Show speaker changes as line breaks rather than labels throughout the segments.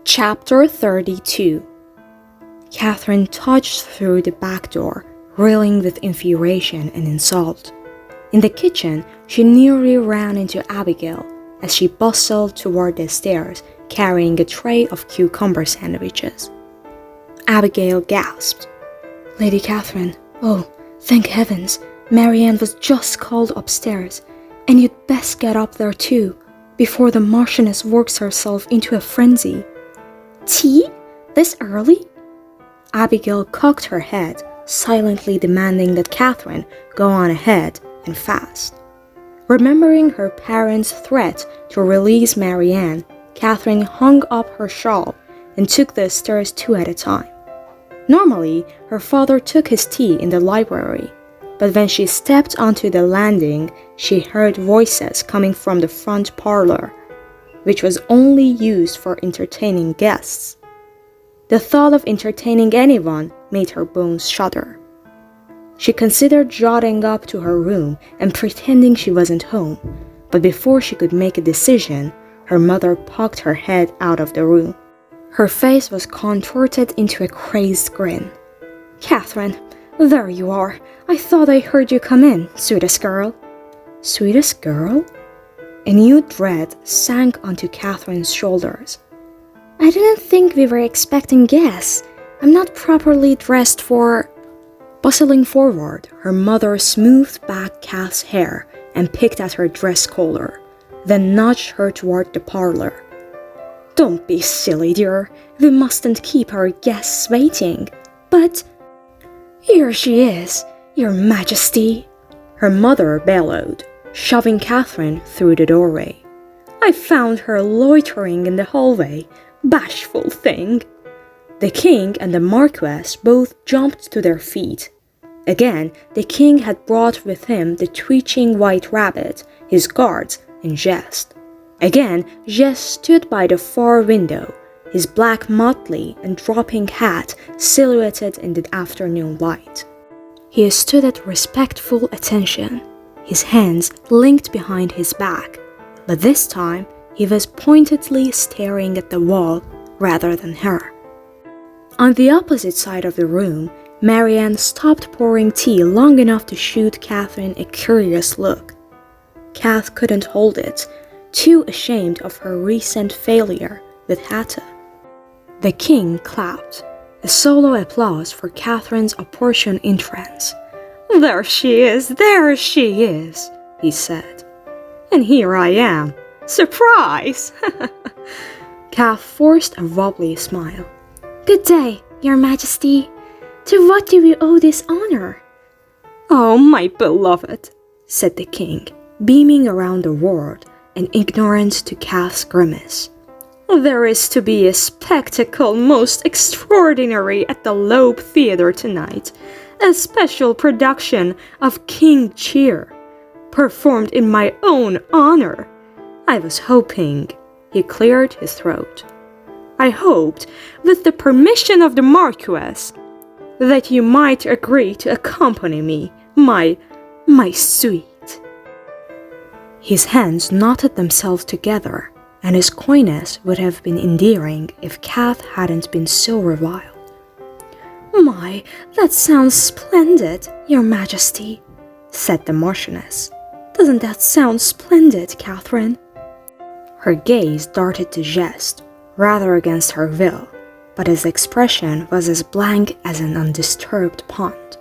Chapter 32. Catherine touched through the back door, reeling with infuriation and insult. In the kitchen, she nearly ran into Abigail as she bustled toward the stairs, carrying a tray of cucumber sandwiches. Abigail gasped. "Lady Catherine, oh, thank heavens, Marianne was just called upstairs, and you'd best get up there too, before the Marchioness works herself into a frenzy." "Tea? This early?" Abigail cocked her head, silently demanding that Catherine go on ahead and fast. Remembering her parents' threat to release Marianne, Catherine hung up her shawl and took the stairs two at a time. Normally, her father took his tea in the library, but when she stepped onto the landing, she heard voices coming from the front parlor, which was only used for entertaining guests. The thought of entertaining anyone made her bones shudder. She considered trotting up to her room and pretending she wasn't home, but before she could make a decision, her mother poked her head out of the room. Her face was contorted into a crazed grin. "Catherine, there you are. I thought I heard you come in, sweetest girl." "Sweetest girl?" A new dread sank onto Catherine's shoulders. "I didn't think we were expecting guests. I'm not properly dressed for—" Bustling forward, her mother smoothed back Kath's hair and picked at her dress collar, then nudged her toward the parlor. "Don't be silly, dear. We mustn't keep our guests waiting. But here she is, Your Majesty," her mother bellowed, shoving Catherine through the doorway. "I found her loitering in the hallway. Bashful thing." The king and the marquess both jumped to their feet. Again, the king had brought with him the twitching white rabbit, his guards, and Geste. Again, Geste stood by the far window, his black motley and dropping hat silhouetted in the afternoon light. He stood at respectful attention, his hands linked behind his back, but this time he was pointedly staring at the wall rather than her. On the opposite side of the room, Marianne stopped pouring tea long enough to shoot Catherine a curious look. Kath couldn't hold it, too ashamed of her recent failure with Hatta. The king clapped, a solo applause for Catherine's opportune entrance. There she is, he said. "And here I am. Surprise!" Kath forced a wobbly smile. "Good day, Your Majesty. To what do we owe this honor?" "Oh, my beloved," said the king, beaming around the world and ignorant to Kath's grimace. "There is to be a spectacle most extraordinary at the Loeb Theatre tonight, a special production of King Cheer, performed in my own honor. I was hoping," he cleared his throat, "I hoped, with the permission of the Marquess, that you might agree to accompany me, my sweet." His hands knotted themselves together, and his coyness would have been endearing if Kath hadn't been so reviled. "My, that sounds splendid, Your Majesty," said the Marchioness. "Doesn't that sound splendid, Catherine?" Her gaze darted to Geste, rather against her will, but his expression was as blank as an undisturbed pond.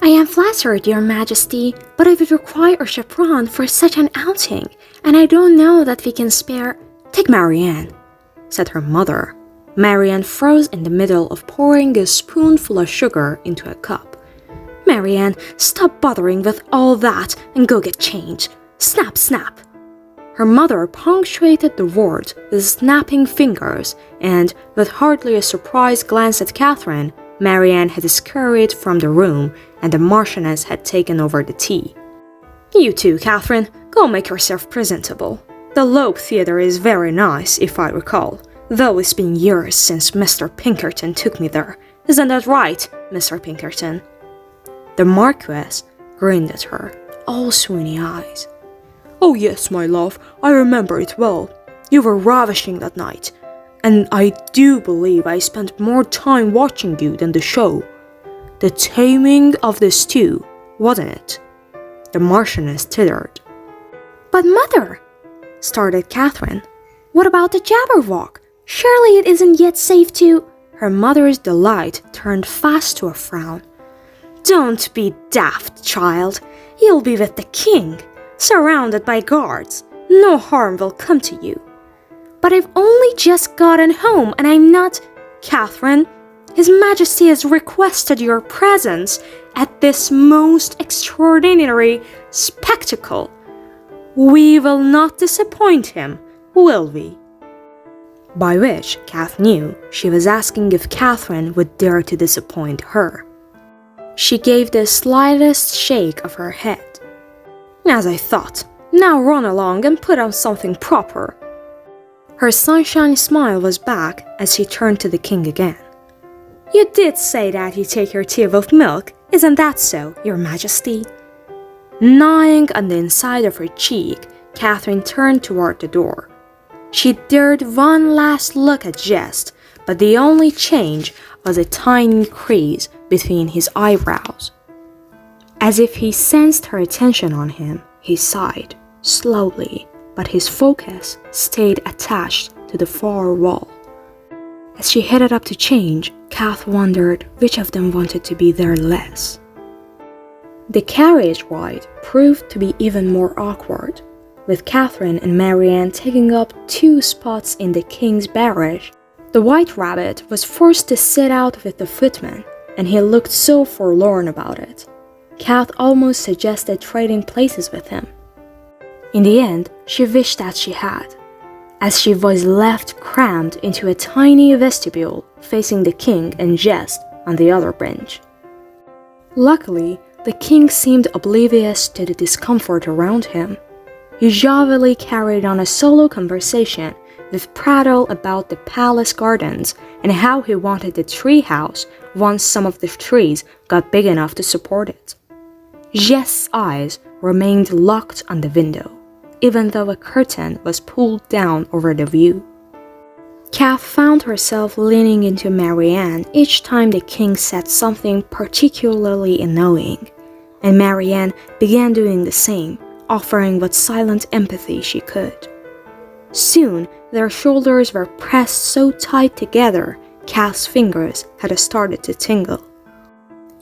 "I am flattered, Your Majesty, but it would require a chaperone for such an outing, and I don't know that we can spare—" "Take Marianne," said her mother. Marianne froze in the middle of pouring a spoonful of sugar into a cup. "Marianne, stop bothering with all that and go get changed. Snap, snap." Her mother punctuated the words with snapping fingers, and, with hardly a surprised glance at Catherine, Marianne had scurried from the room, and the Marchioness had taken over the tea. "You too, Catherine, go make yourself presentable. The Loeb Theatre is very nice, if I recall, though it's been years since Mr. Pinkerton took me there. Isn't that right, Mr. Pinkerton?" The Marquess grinned at her, all swoony eyes. "Oh yes, my love, I remember it well. You were ravishing that night. And I do believe I spent more time watching you than the show. The Taming of the Stew, wasn't it? The Marchioness tittered.
But Mother, started Catherine. What about the Jabberwock? Surely it isn't yet safe to...
Her mother's delight turned fast to a frown. Don't be daft, child. You'll be with the king, surrounded by guards. No harm will come to you.
But I've only just gotten home and I'm not...
Catherine, His Majesty has requested your presence at this most extraordinary spectacle. We will not disappoint him, will we? By which Kath knew she was asking if Catherine would dare to disappoint her. She gave the slightest shake of her head. As I thought, now run along and put on something proper. Her sunshine smile was back as she turned to the king again. You did say that you take your tea with milk, isn't that so, your majesty? Gnawing on the inside of her cheek, Catherine turned toward the door. She dared one last look at Jest, but the only change was a tiny crease between his eyebrows. As if he sensed her attention on him, he sighed, slowly, but his focus stayed attached to the far wall. As she headed up to change, Kath wondered which of them wanted to be there less. The carriage ride proved to be even more awkward, with Catherine and Marianne taking up 2 spots in the king's barrage. The White Rabbit was forced to sit out with the footman, and he looked so forlorn about it. Kath almost suggested trading places with him. In the end, she wished that she had, as she was left crammed into a tiny vestibule facing the king and Jest on the other bench. Luckily, the king seemed oblivious to the discomfort around him. He jovially carried on a solo conversation with prattle about the palace gardens and how he wanted the tree house once some of the trees got big enough to support it. Jest's eyes remained locked on the window, even though a curtain was pulled down over the view. Kath found herself leaning into Marianne each time the king said something particularly annoying, and Marianne began doing the same, offering what silent empathy she could. Soon, their shoulders were pressed so tight together, Kath's fingers had started to tingle.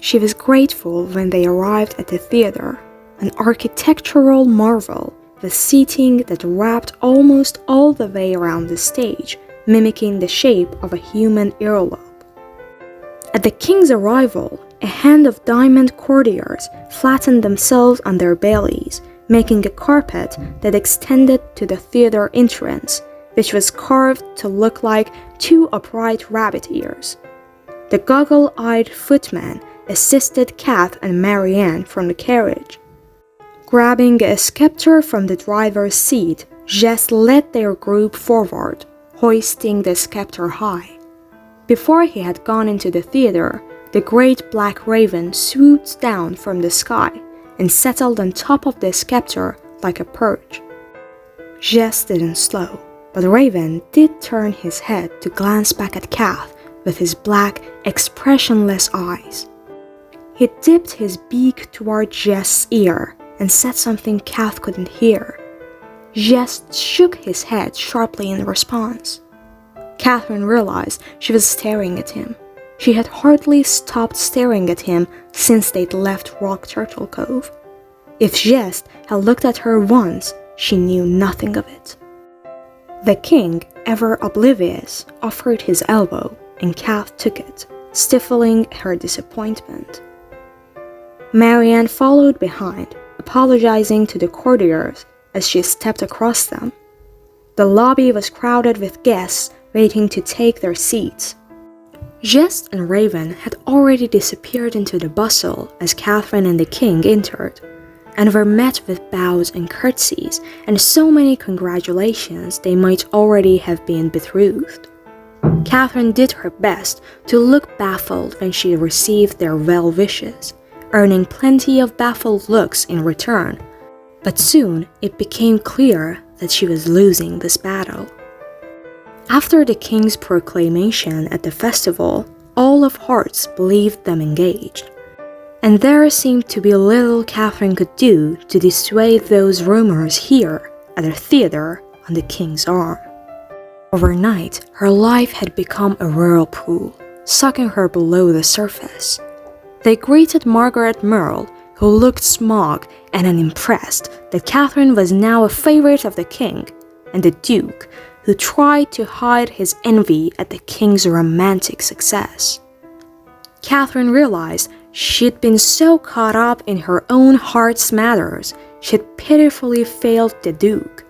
She was grateful when they arrived at the theater, an architectural marvel with seating that wrapped almost all the way around the stage, mimicking the shape of a human earlobe. At the king's arrival, a hand of diamond courtiers flattened themselves on their bellies, making a carpet that extended to the theater entrance, which was carved to look like 2 upright rabbit ears. The goggle-eyed footman assisted Kath and Marianne from the carriage. Grabbing a scepter from the driver's seat, Jest led their group forward, hoisting the scepter high. Before he had gone into the theater, the great black raven swooped down from the sky and settled on top of the scepter like a perch. Jest didn't slow, but the raven did turn his head to glance back at Kath with his black, expressionless eyes. He dipped his beak toward Jest's ear and said something Kath couldn't hear. Jest shook his head sharply in response. Catherine realized she was staring at him. She had hardly stopped staring at him since they'd left Rock Turtle Cove. If Jest had looked at her once, she knew nothing of it. The king, ever oblivious, offered his elbow, and Kath took it, stifling her disappointment. Marianne followed behind, apologizing to the courtiers as she stepped across them. The lobby was crowded with guests waiting to take their seats. Jest and Raven had already disappeared into the bustle as Catherine and the king entered, and were met with bows and curtsies and so many congratulations they might already have been betrothed. Catherine did her best to look baffled when she received their well wishes, earning plenty of baffled looks in return, but soon it became clear that she was losing this battle. After the king's proclamation at the festival, all of hearts believed them engaged. And there seemed to be little Catherine could do to dissuade those rumors here at the theater on the king's arm. Overnight, her life had become a whirlpool, sucking her below the surface. They greeted Margaret Merle, who looked smug and unimpressed that Catherine was now a favorite of the king, and the Duke, who tried to hide his envy at the king's romantic success. Catherine realized she'd been so caught up in her own heart's matters, she'd pitifully failed the Duke.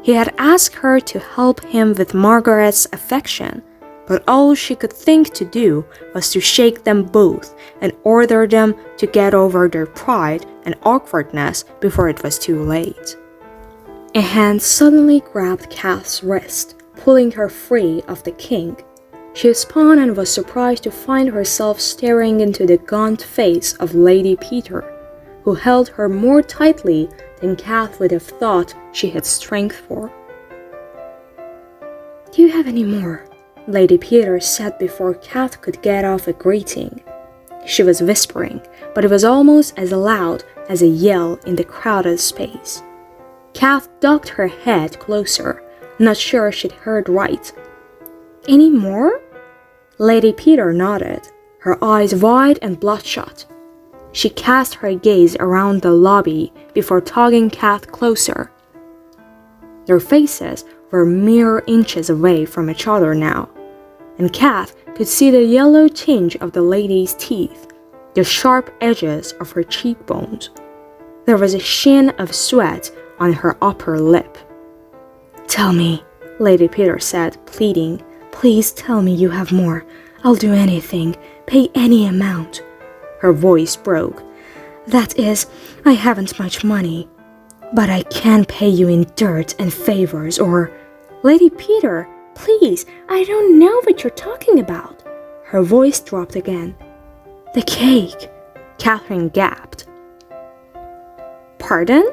He had asked her to help him with Margaret's affection, but all she could think to do was to shake them both and order them to get over their pride and awkwardness before it was too late. A hand suddenly grabbed Kath's wrist, pulling her free of the king. She spun and was surprised to find herself staring into the gaunt face of Lady Peter, who held her more tightly than Kath would have thought she had strength for. "Do you have any more?" Lady Peter said before Kath could get off a greeting. She was whispering, but it was almost as loud as a yell in the crowded space. Kath ducked her head closer, not sure she'd heard right. "Any more?" Lady Peter nodded, her eyes wide and bloodshot. She cast her gaze around the lobby before tugging Kath closer. Their faces were mere inches away from each other now, and Kath could see the yellow tinge of the lady's teeth, the sharp edges of her cheekbones. There was a sheen of sweat on her upper lip. "Tell me," Lady Peter said, pleading. "Please tell me you have more. I'll do anything, pay any amount." Her voice broke. "That is, I haven't much money, but I can pay you in dirt and favors or—" "Lady Peter, please, I don't know what you're talking about." Her voice dropped again. "The cake," Catherine gasped. "Pardon?"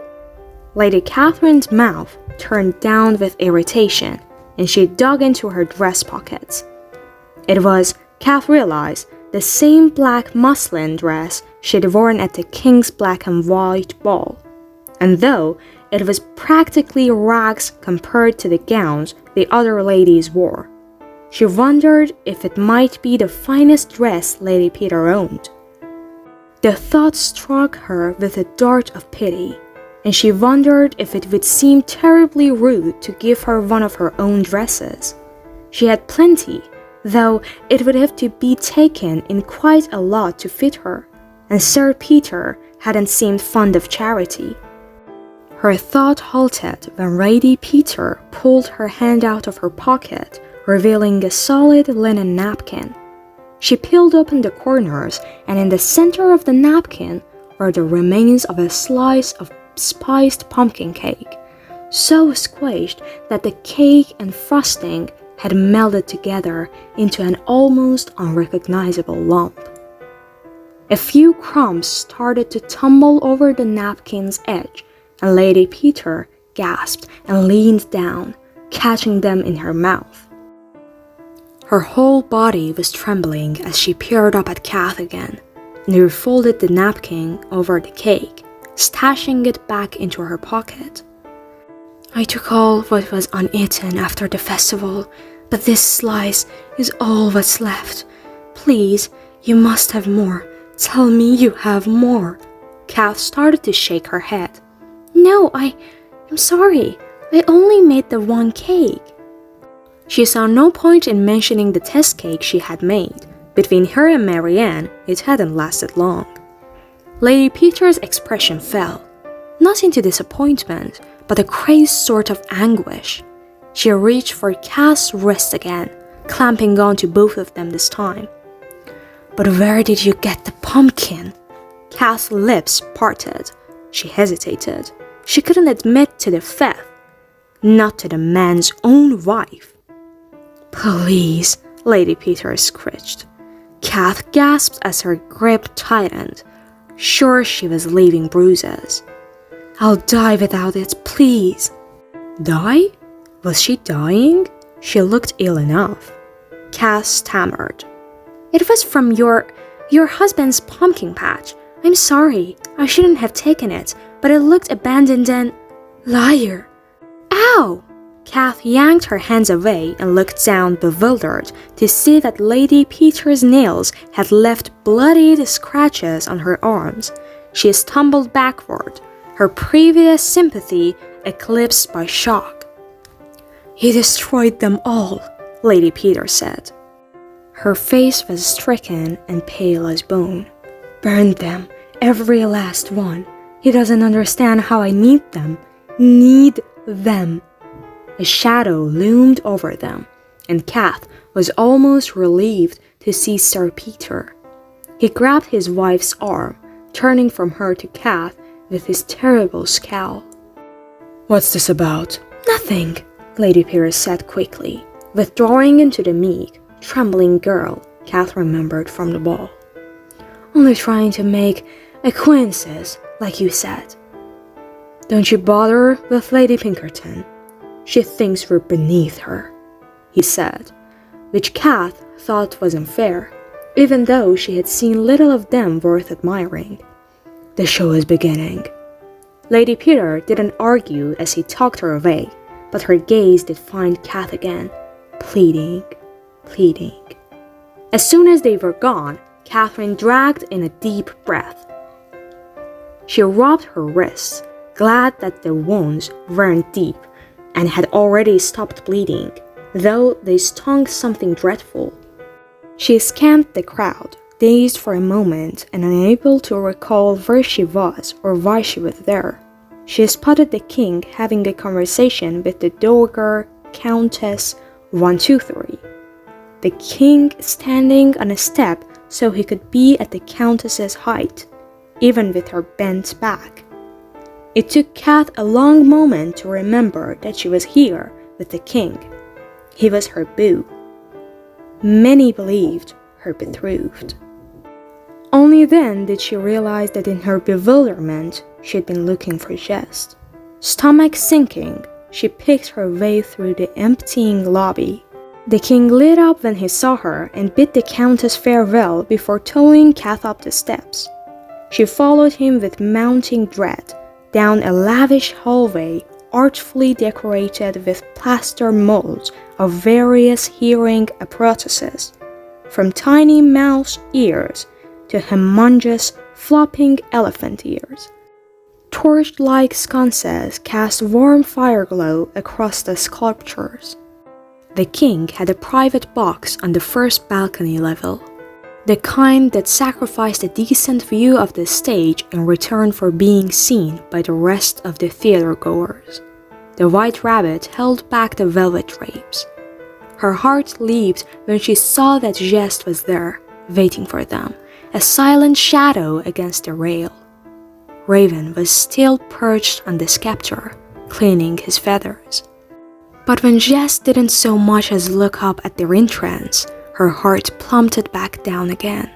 Lady Catherine's mouth turned down with irritation, and she dug into her dress pockets. It was, Kath realized, the same black muslin dress she'd worn at the king's black and white ball. And though it was practically rags compared to the gowns the other ladies wore, she wondered if it might be the finest dress Lady Peter owned. The thought struck her with a dart of pity, and she wondered if it would seem terribly rude to give her one of her own dresses. She had plenty, though it would have to be taken in quite a lot to fit her, and Sir Peter hadn't seemed fond of charity. Her thought halted when Lady Peter pulled her hand out of her pocket, revealing a solid linen napkin. She peeled open the corners, and in the center of the napkin were the remains of a slice of spiced pumpkin cake, so squished that the cake and frosting had melded together into an almost unrecognizable lump. A few crumbs started to tumble over the napkin's edge, and Lady Peter gasped and leaned down, catching them in her mouth. Her whole body was trembling as she peered up at Kath again, and refolded the napkin over the cake, stashing it back into her pocket. "I took all what was uneaten after the festival, but this slice is all what's left. Please, you must have more. Tell me you have more." Kath started to shake her head. "No, I'm sorry. I only made the one cake." She saw no point in mentioning the test cake she had made. Between her and Marianne, it hadn't lasted long. Lady Peter's expression fell, not into disappointment, but a crazed sort of anguish. She reached for Kath's wrist again, clamping onto both of them this time. "But where did you get the pumpkin?" Kath's lips parted. She hesitated. She couldn't admit to the theft, not to the man's own wife. "Please," Lady Peter screeched. Kath gasped as her grip tightened, sure she was leaving bruises. "I'll die without it, please." Die? Was she dying? She looked ill enough. Kath stammered.
It was from your husband's pumpkin patch. I'm sorry. I shouldn't have taken it, but it looked abandoned and...
Liar!
Ow!
Kath yanked her hands away and looked down bewildered to see that Lady Peter's nails had left bloodied scratches on her arms. She stumbled backward, her previous sympathy eclipsed by shock. "He destroyed them all," Lady Peter said. Her face was stricken and pale as bone. "Burned them, every last one. He doesn't understand how I need them. Need them." A shadow loomed over them, and Kath was almost relieved to see Sir Peter. He grabbed his wife's arm, turning from her to Kath with his terrible scowl. "What's this about?" "Nothing," Lady Peter said quickly, withdrawing into the meek, trembling girl Kath remembered from the ball. "Only trying to make acquaintances, like you said." "Don't you bother with Lady Pinkerton. She thinks we're beneath her," he said, which Kath thought was unfair, even though she had seen little of them worth admiring. "The show is beginning." Lady Peter didn't argue as he talked her away, but her gaze did find Kath again, pleading, pleading. As soon as they were gone, Catherine dragged in a deep breath. She rubbed her wrists, glad that the wounds weren't deep and had already stopped bleeding, though they stung something dreadful. She scanned the crowd, dazed for a moment and unable to recall where she was or why she was there. She spotted the king having a conversation with the dowager Countess 123. The king standing on a step so he could be at the countess's height, even with her bent back. It took Kath a long moment to remember that she was here with the king. He was her beau. Many believed her betrothed. Only then did she realize that in her bewilderment, she had been looking for Jest. Stomach sinking, she picked her way through the emptying lobby. The king lit up when he saw her and bid the countess farewell before towing Kath up the steps. She followed him with mounting dread, down a lavish hallway artfully decorated with plaster molds of various hearing apparatuses, from tiny mouse ears to humongous flopping elephant ears. Torch-like sconces cast warm fireglow across the sculptures. The king had a private box on the first balcony level, the kind that sacrificed a decent view of the stage in return for being seen by the rest of the theater-goers. The white rabbit held back the velvet drapes. Her heart leaped when she saw that Jest was there, waiting for them, a silent shadow against the rail. Raven was still perched on the scepter, cleaning his feathers. But when Jest didn't so much as look up at their entrance, her heart plummeted back down again.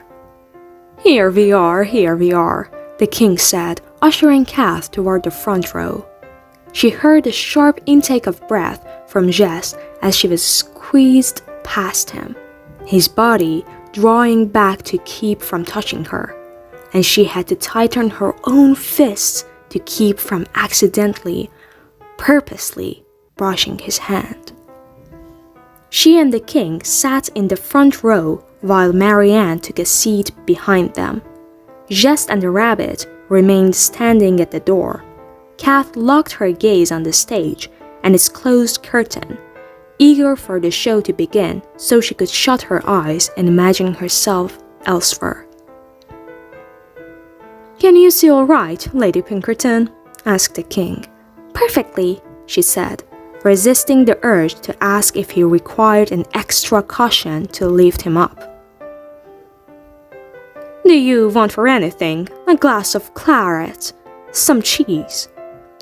Here we are, the king said, ushering Kath toward the front row. She heard a sharp intake of breath from Jest as she was squeezed past him, his body drawing back to keep from touching her, and she had to tighten her own fists to keep from accidentally, purposely brushing his hand. She and the king sat in the front row while Marianne took a seat behind them. Jest and the rabbit remained standing at the door. Kath locked her gaze on the stage and its closed curtain, eager for the show to begin so she could shut her eyes and imagine herself elsewhere. "Can you see all right, Lady Pinkerton?" asked the king. "Perfectly," she said, resisting the urge to ask if he required an extra caution to lift him up. "Do you want for anything? A glass of claret? Some cheese?"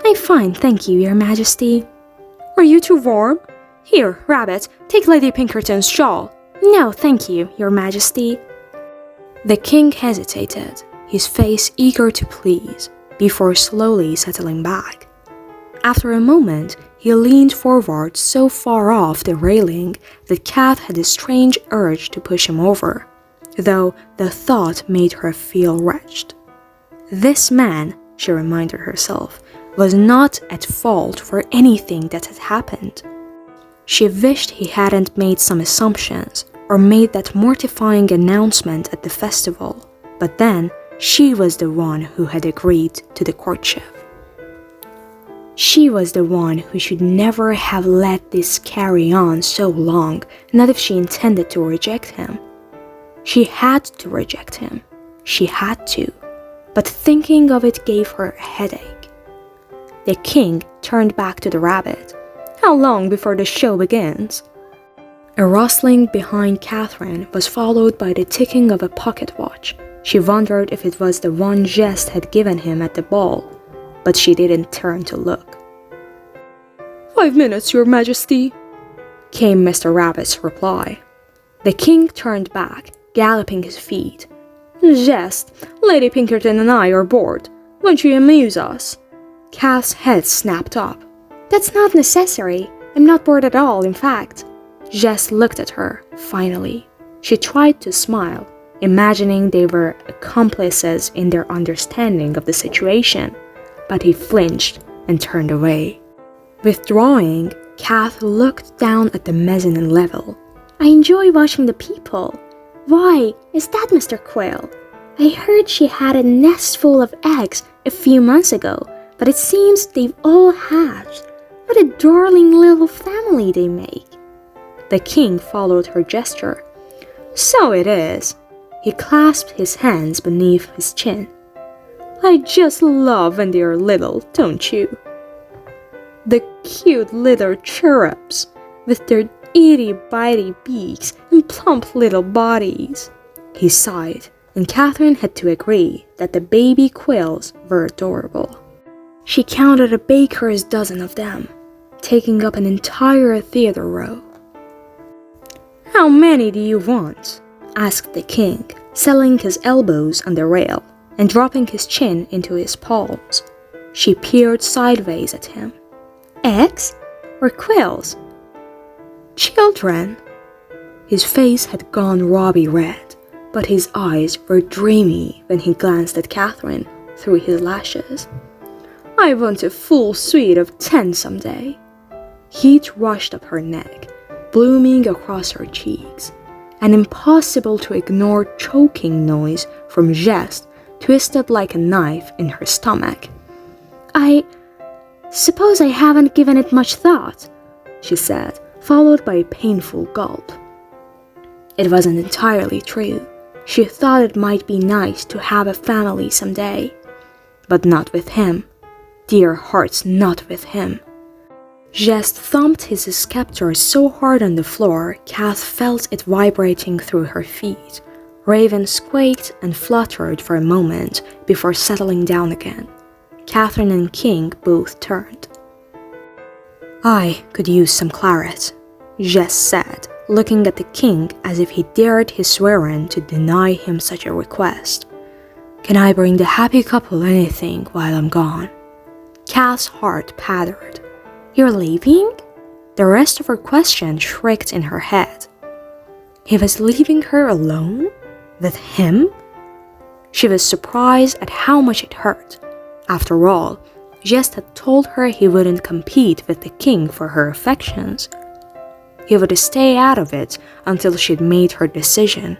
"I'm fine, thank you, Your Majesty." "Are you too warm? Here, Rabbit, take Lady Pinkerton's shawl." "No, thank you, Your Majesty." The king hesitated, his face eager to please, before slowly settling back. After a moment, he he leaned forward so far off the railing that Kath had a strange urge to push him over, though the thought made her feel wretched. This man, she reminded herself, was not at fault for anything that had happened. She wished he hadn't made some assumptions or made that mortifying announcement at the festival, but then she was the one who had agreed to the courtship. She was the one who should never have let this carry on so long, not if she intended to reject him. She had to reject him. She had to. But thinking of it gave her a headache. The king turned back to the rabbit. How long before the show begins? A rustling behind Catherine was followed by the ticking of a pocket watch. She wondered if it was the one Geste had given him at the ball, but she didn't turn to look. 5 minutes, Your Majesty, came Mr. Rabbit's reply. The king turned back, galloping his feet. Geste, Lady Pinkerton and I are bored. Won't you amuse us? Kath's head snapped up.
That's not necessary. I'm not bored at all, in fact.
Geste looked at her, finally. She tried to smile, imagining they were accomplices in their understanding of the situation, but he flinched and turned away. Withdrawing, Kath looked down at the mezzanine level.
I enjoy watching the people. Why, is that Mr. Quail? I heard she had a nest full of eggs a few months ago, but it seems they've all hatched. What a darling little family they make.
The king followed her gesture. So it is. He clasped his hands beneath his chin. I just love when they are little, don't you? The cute little cherubs, with their itty-bitty beaks and plump little bodies. He sighed, and Catherine had to agree that the baby quails were adorable. She counted a baker's dozen of them, taking up an entire theater row. How many do you want? Asked the king, settling his elbows on the rail and dropping his chin into his palms. She peered sideways at him. Eggs or quails? Children. His face had gone ruby red, but his eyes were dreamy when he glanced at Catherine through his lashes. I want a full suite of 10 someday. Heat rushed up her neck, blooming across her cheeks. An impossible-to-ignore choking noise from Geste twisted like a knife in her stomach.
I suppose I haven't given it much thought,
she said, followed by a painful gulp. It wasn't entirely true. She thought it might be nice to have a family someday. But not with him. Dear hearts, not with him. Geste thumped his scepter so hard on the floor, Kath felt it vibrating through her feet. Raven squeaked and fluttered for a moment before settling down again. Catherine and King both turned. I could use some claret, Geste said, looking at the king as if he dared his swearing to deny him such a request. Can I bring the happy couple anything while I'm gone? Kath's heart pattered. You're leaving? The rest of her question shrieked in her head. He was leaving her alone? With him? She was surprised at how much it hurt. After all, Geste had told her he wouldn't compete with the king for her affections. He would stay out of it until she'd made her decision.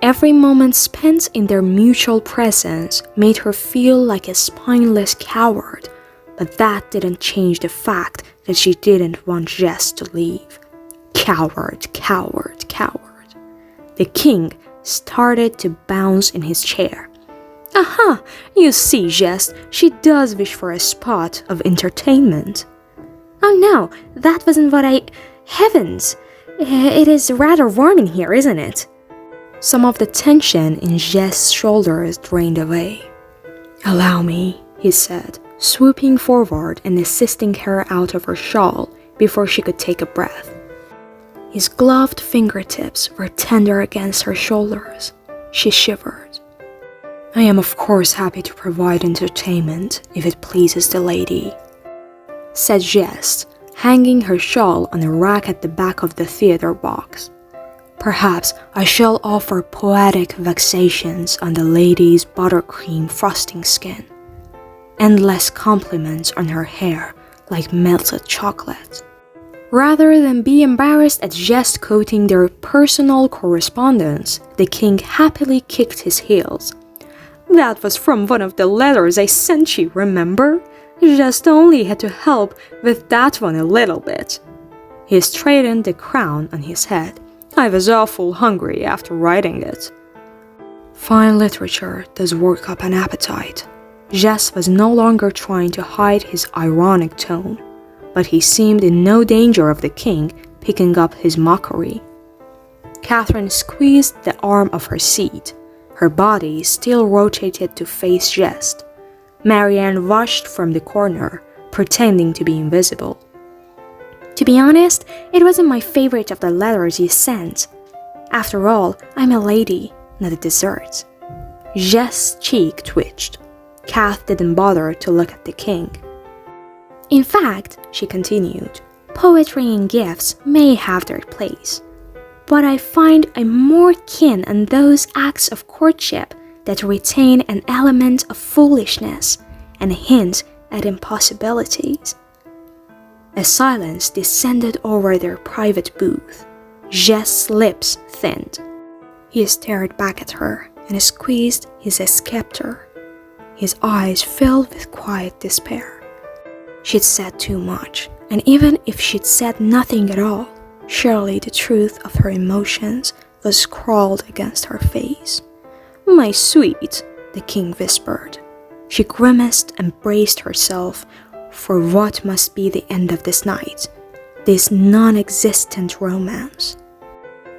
Every moment spent in their mutual presence made her feel like a spineless coward, but that didn't change the fact that she didn't want Geste to leave. Coward, coward, coward. The king started to bounce in his chair. Aha! You see, Geste, she does wish for a spot of entertainment.
Oh no, that wasn't what I... Heavens! It is rather warm in here, isn't it?
Some of the tension in Geste's shoulders drained away. Allow me, he said, swooping forward and assisting her out of her shawl before she could take a breath. His gloved fingertips were tender against her shoulders. She shivered. I am of course happy to provide entertainment if it pleases the lady, said Geste, hanging her shawl on a rack at the back of the theater box. Perhaps I shall offer poetic vexations on the lady's buttercream frosting skin. Endless compliments on her hair like melted chocolate. Rather than be embarrassed at just quoting their personal correspondence, the king happily kicked his heels. That was from one of the letters I sent you, remember? Just only had to help with that one a little bit. He straightened the crown on his head. I was awful hungry after writing it. Fine literature does work up an appetite. Jess was no longer trying to hide his ironic tone, but he seemed in no danger of the king picking up his mockery. Catherine squeezed the arm of her seat. Her body still rotated to face Jess. Marianne rushed from the corner, pretending to be invisible.
To be honest, it wasn't my favorite of the letters you sent. After all, I'm a lady, not a dessert.
Jess' cheek twitched. Kath didn't bother to look at the king.
In fact, she continued, poetry and gifts may have their place. But I find I'm more keen on those acts of courtship that retain an element of foolishness and hint at impossibilities. A silence descended over their private booth. Jess' lips thinned. He stared back at her and squeezed his scepter. His eyes filled with quiet despair. She'd said too much, and even if she'd said nothing at all, surely the truth of her emotions was scrawled against her face. "My sweet," the king whispered. She grimaced and braced herself for what must be the end of this night, this non-existent romance.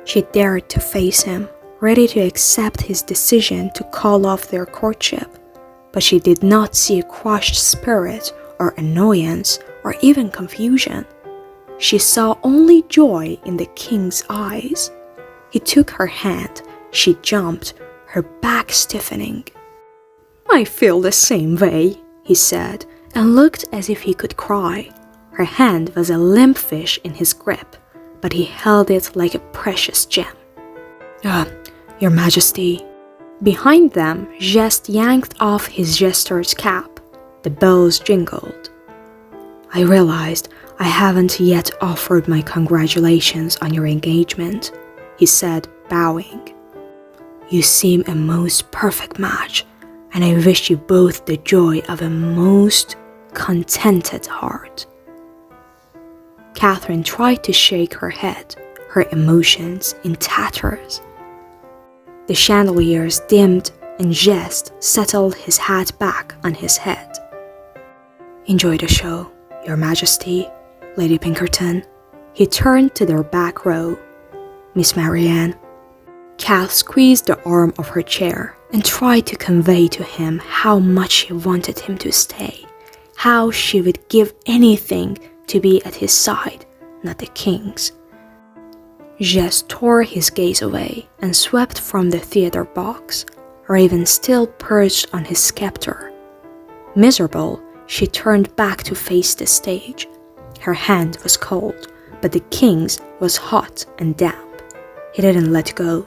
She dared to face him, ready to accept his decision to call off their courtship, but she did not see a crushed spirit or annoyance or even confusion. She saw only joy in the king's eyes. He took her hand. She jumped, her back stiffening. "I feel the same way," he said, and looked as if he could cry. Her hand was a limp fish in his grip, but he held it like a precious gem. Your Majesty." Behind them, Gest yanked off his jester's cap. The bells jingled. "I realized I haven't yet offered my congratulations on your engagement," he said, bowing. "You seem a most perfect match, and I wish you both the joy of a most contented heart." Catherine tried to shake her head, her emotions in tatters. The chandeliers dimmed and Gest settled his hat back on his head. "Enjoy the show, Your Majesty, Lady Pinkerton." He turned to their back row. "Miss Marianne." Kath squeezed the arm of her chair and tried to convey to him how much she wanted him to stay, how she would give anything to be at his side, not the king's. Jess tore his gaze away and swept from the theater box, Raven still perched on his scepter. Miserable, she turned back to face the stage. Her hand was cold, but the king's was hot and damp. He didn't let go.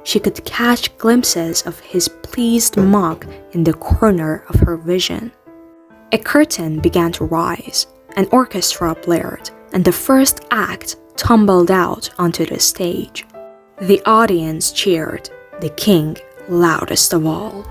She could catch glimpses of his pleased mug in the corner of her vision. A curtain began to rise, an orchestra blared, and the first act tumbled out onto the stage. The audience cheered, the king loudest of all.